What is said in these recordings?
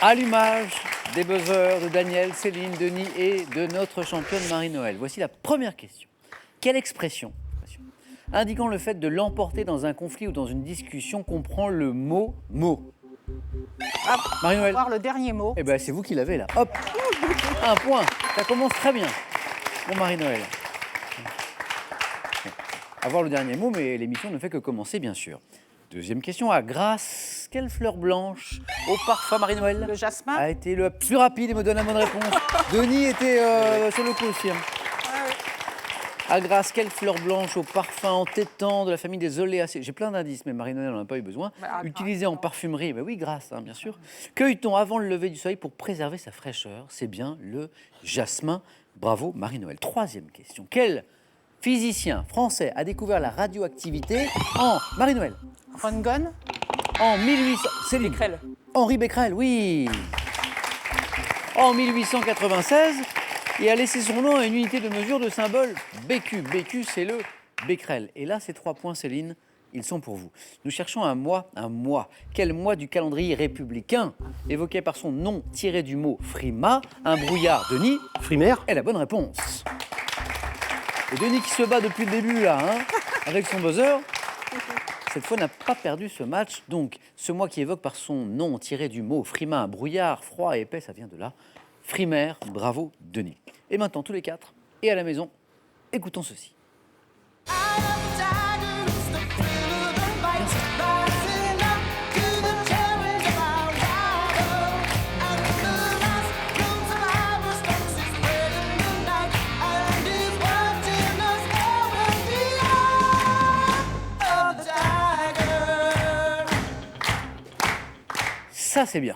À l'image des buzzers de Daniel, Céline, Denis et de notre championne Marie-Noël. Voici la première question. Quelle expression indiquant le fait de l'emporter dans un conflit ou dans une discussion comprend le mot « mot » Ah, Marie-Noël. voir le dernier mot. Eh bien, c'est vous qui l'avez là. Hop, un point. Ça commence très bien. Bon, Marie-Noël. Avoir le dernier mot, mais l'émission ne fait que commencer, bien sûr. Deuxième question. À grâce, quelle fleur blanche au parfum, Marie-Noël, Le jasmin. a été le plus rapide et me donne la bonne réponse. Denis était sur le coup aussi. Hein. À grâce, quelle fleur blanche au parfum entêtant de la famille des oléacées. J'ai plein d'indices, mais Marie-Noël n'en a pas eu besoin. Utilisé en parfumerie, ben oui, grâce, hein, bien sûr. Cueille-t-on avant le lever du soleil pour préserver sa fraîcheur? C'est bien le jasmin. Bravo, Marie-Noël. Troisième question. Quel physicien français a découvert la radioactivité en Marie-Noël? Röntgen. En 1800. Céline. Becquerel. Henri Becquerel, oui. En 1896, et a laissé son nom à une unité de mesure de symbole BQ. BQ, c'est le Becquerel. Et là, ces 3 points, Céline, ils sont pour vous. Nous cherchons un mois. Quel mois du calendrier républicain, évoqué par son nom tiré du mot frima, un brouillard? Denis. Frimaire. Est la bonne réponse. Et Denis qui se bat depuis le début, là, hein, avec son buzzer, cette fois n'a pas perdu ce match. Donc, ce mois qui évoque par son nom tiré du mot frima, un brouillard froid et épais, ça vient de là. Frimaire, bravo Denis. Et maintenant, tous les 4, et à la maison, écoutons ceci. Ça, c'est bien.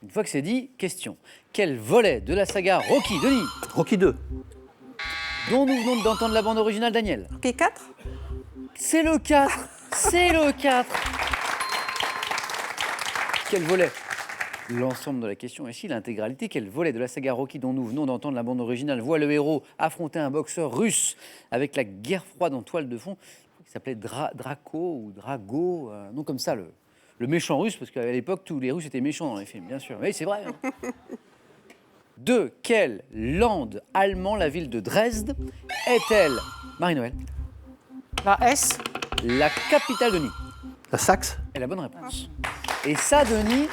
Une fois que c'est dit, question. Quel volet de la saga Rocky, Denis, Rocky 2. dont nous venons d'entendre la bande originale, Daniel? Rocky 4. C'est le 4. C'est le 4. Quel volet? L'ensemble de la question ici, l'intégralité. Quel volet de la saga Rocky dont nous venons d'entendre la bande originale voit le héros affronter un boxeur russe avec la guerre froide en toile de fond? Il s'appelait Draco ou Drago, non comme ça, le méchant russe, parce qu'à l'époque, tous les Russes étaient méchants dans les films, bien sûr. Oui, c'est vrai. Hein. De quel land allemand la ville de Dresde est-elle, Marie-Noël, La S. la capitale de Denis? La Saxe. est la bonne réponse. Et ça, Denis,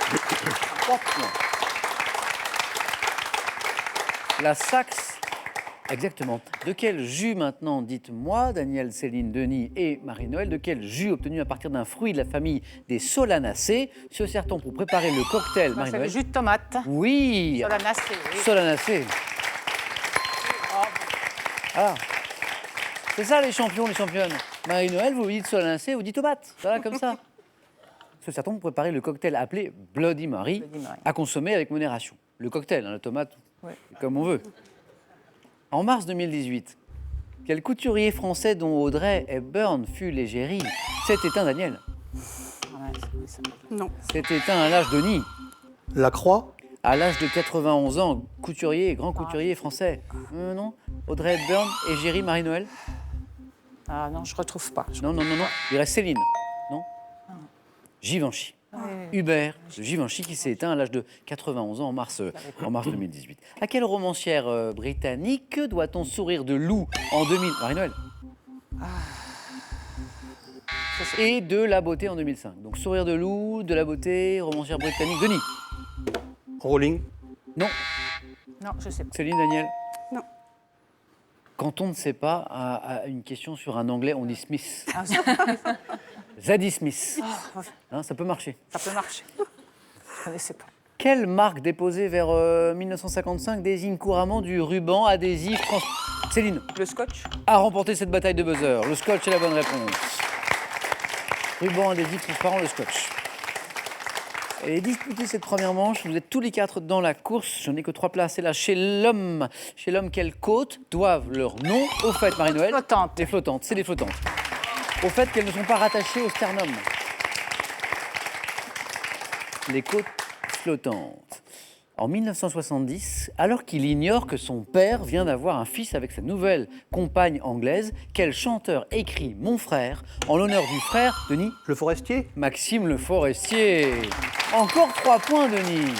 3 points. La Saxe, exactement. De quel jus maintenant, dites-moi, Daniel, Céline, Denis et Marie-Noël, de quel jus obtenu à partir d'un fruit de la famille des solanacées se sert-on pour préparer le cocktail, C'est le Marie-Noël? jus de tomate. Oui, Solanacée, oui. solanacées. Ah, c'est ça les champions, les championnes. Marie-Noël, vous dites solanacées, vous dites tomate. Voilà, comme ça. Se sert-on pour préparer le cocktail appelé Bloody Mary, Bloody Mary. à consommer avec modération? Le cocktail, hein, la tomate, Ouais. comme on veut. En mars 2018, quel couturier français dont Audrey Hepburn fut l'égérie s'est éteint, Daniel? Non. S'est éteint à l'âge de Denis, La Croix. à l'âge de 91 ans, couturier, grand couturier français. Non, Audrey Hepburn, égérie, Marie-Noël? Ah non, je retrouve pas. Non. Il reste Céline. Non. Givenchy. Hubert de Givenchy qui s'est éteint à l'âge de 91 ans en mars 2018. À quelle romancière britannique doit-on sourire de loup en 2000? Marie-Noël. Et de la beauté en 2005. Donc sourire de loup, de la beauté, romancière britannique. Denis. Rowling. Non. Non, je sais pas. Céline, Daniel. Non. Quand on ne sait pas, à une question sur un anglais, on dit Smith. Ah, Zadie Smith. Oh, Hein, ça peut marcher. ça peut marcher. Je connaissais pas. Quelle marque déposée vers 1955 désigne couramment du ruban adhésif Céline Le scotch. a remporté cette bataille de buzzer. Le scotch est la bonne réponse. Ruban adhésif transparent, le scotch. Et disputez cette première manche, vous êtes tous les 4 dans la course. Je n'ai que 3 places. Et là, chez l'homme, quelles côtes doivent leur nom au fait, Marie-Noël? Flottantes. Les flottantes, c'est les flottantes. Au fait qu'elles ne sont pas rattachées au sternum. Les côtes flottantes. En 1970, alors qu'il ignore que son père vient d'avoir un fils avec sa nouvelle compagne anglaise, quel chanteur écrit « Mon frère » en l'honneur du frère, Denis? Le Forestier. Maxime Le Forestier. Encore 3 points, Denis.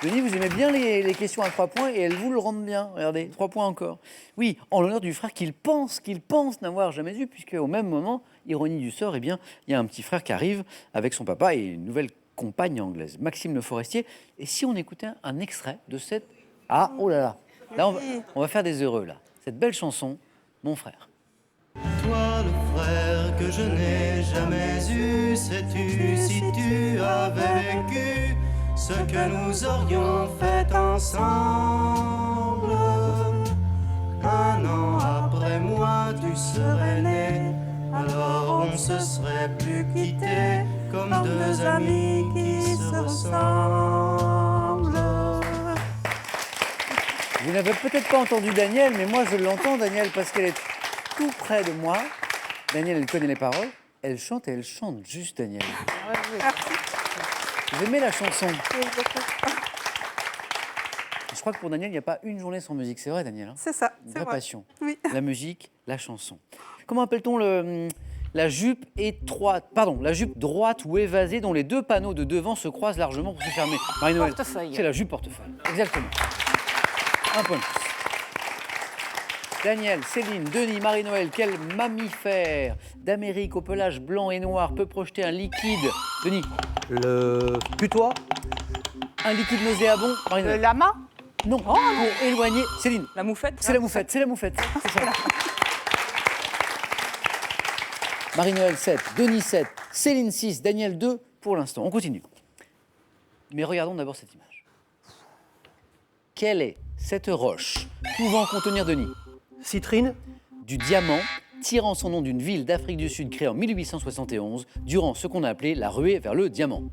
Denis, vous aimez bien les questions à 3 points et elles vous le rendent bien. Regardez, 3 points encore. Oui, en l'honneur du frère qu'il pense n'avoir jamais eu, puisque au même moment, ironie du sort, eh bien, il y a un petit frère qui arrive avec son papa et une nouvelle compagne anglaise, Maxime Le Forestier. Et si on écoutait un extrait de cette... Ah, oh là là. Là, on va faire des heureux, là. Cette belle chanson, Mon frère. Toi le frère que je n'ai jamais eu, sais-tu si tu avais vécu ce que nous aurions fait ensemble? Un an après moi tu serais né, alors on se serait plus quittés comme deux amis qui se ressemblent. Vous n'avez peut-être pas entendu Daniel, mais moi je l'entends, Daniel, parce qu'elle est tout près de moi. Daniel, elle connaît les paroles. Elle chante et elle chante juste, Daniel. Vous aimez la chanson? Je crois que pour Daniel, il n'y a pas une journée sans musique. C'est vrai, Daniel, hein? C'est ça, Une c'est vraie vrai. passion. Oui. La musique, la chanson. Comment appelle-t-on la jupe étroite, pardon, la jupe droite ou évasée dont les deux panneaux de devant se croisent largement pour se fermer? Marie-Noël. Portefeuille. C'est la jupe portefeuille. Exactement. Un point de plus. Daniel, Céline, Denis, Marie-Noël, quel mammifère d'Amérique au pelage blanc et noir peut projeter un liquide? Denis. Le putois. Un liquide nauséabond? Le Marie-Noël. lama? Non, pour éloigner. Céline. La moufette? C'est la moufette, c'est la moufette. C'est ça. Marie-Noël 7, Denis 7, Céline 6, Daniel 2 pour l'instant. On continue. Mais regardons d'abord cette image. Quelle est cette roche pouvant contenir, Denis, Citrine. du diamant, tirant son nom d'une ville d'Afrique du Sud créée en 1871 durant ce qu'on a appelé la ruée vers le diamant?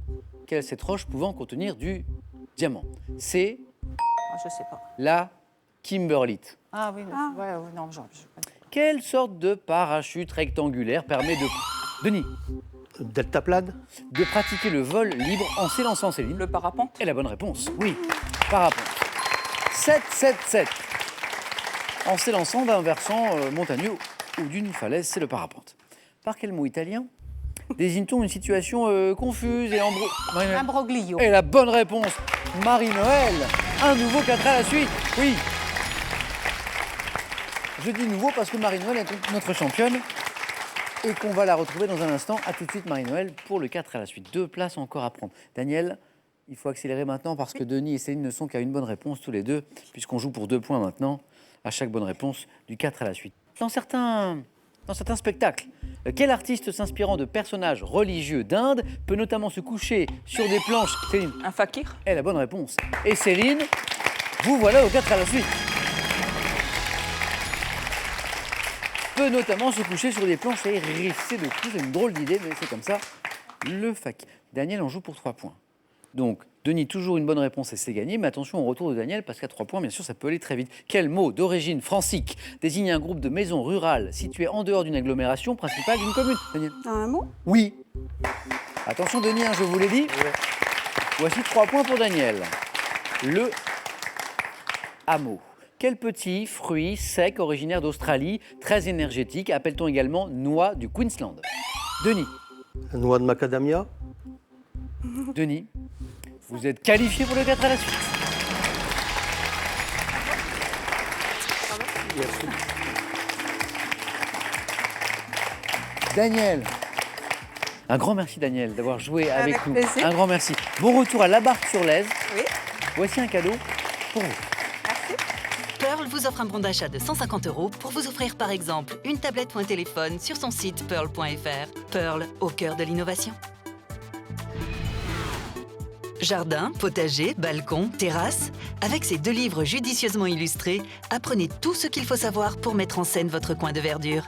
Quelle est cette roche pouvant contenir du diamant? C'est Ah, je sais pas. la kimberlite. Ah oui, ouais, non, je Quelle sorte de parachute rectangulaire permet de... Denis, Deltaplane. de pratiquer le vol libre en s'élançant, Céline? Le parapente? Et la bonne réponse, oui, parapente. 7. En s'élançant d'un versant montagneux ou d'une falaise, c'est le parapente. Par quel mot italien désigne-t-on une situation confuse et Marie-Noël. Imbroglio. Et la bonne réponse, Marie-Noël. Un nouveau 4 à la suite, oui. Je dis nouveau parce que Marie-Noël est notre championne et qu'on va la retrouver dans un instant. A tout de suite, Marie-Noël, pour le 4 à la suite. 2 places encore à prendre. Daniel, il faut accélérer maintenant parce que Denis et Céline ne sont qu'à une bonne réponse tous les deux, puisqu'on joue pour 2 points maintenant à chaque bonne réponse du 4 à la suite. Dans certains spectacles, quel artiste s'inspirant de personnages religieux d'Inde peut notamment se coucher sur des planches? Céline. Un fakir? est la bonne réponse. Et Céline, vous voilà au 4 à la suite. Peut notamment se coucher sur des planches et risser de coups. C'est une drôle d'idée, mais c'est comme ça. Le fakir. Daniel en joue pour 3 points. Donc, Denis, toujours une bonne réponse et c'est gagné. Mais attention au retour de Daniel, parce qu'à 3 points, bien sûr, ça peut aller très vite. Quel mot d'origine francique désigne un groupe de maisons rurales situées en dehors d'une agglomération principale d'une commune? Daniel. Un mot? Oui. Attention, Denis, hein, je vous l'ai dit. Voici 3 points pour Daniel. Le hameau. Quel petit fruit sec originaire d'Australie, très énergétique, appelle-t-on également noix du Queensland? Denis. Noix de macadamia. Denis, vous êtes qualifié pour le 4 à la suite. Daniel. Un grand merci, Daniel, d'avoir joué avec Avec nous. plaisir. Un grand merci. Bon retour à la Barque-sur-Lèze. Oui. Voici un cadeau pour vous. Pearl vous offre un bon d'achat de 150 € pour vous offrir par exemple une tablette ou un téléphone sur son site pearl.fr. Pearl, au cœur de l'innovation. Jardin, potager, balcon, terrasse. Avec ces 2 livres judicieusement illustrés, apprenez tout ce qu'il faut savoir pour mettre en scène votre coin de verdure.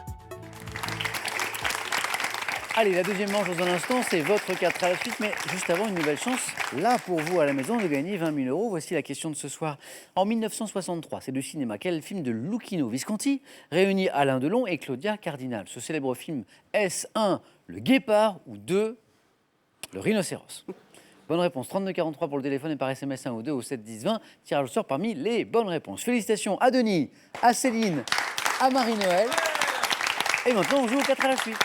Allez, la deuxième manche dans un instant, c'est votre 4 à la suite, mais juste avant, une nouvelle chance, là, pour vous à la maison, de gagner 20 000 €. Voici la question de ce soir. En 1963, c'est de cinéma. Quel film de Luchino Visconti réunit Alain Delon et Claudia Cardinal? Ce célèbre film, est-ce 1, le guépard, ou 2, le rhinocéros? Bonne réponse, 3243 pour le téléphone et par SMS 1 ou 2 au 7 10 20. Tirage au sort parmi les bonnes réponses. Félicitations à Denis, à Céline, à Marie-Noël. Et maintenant, on joue au 4 à la suite.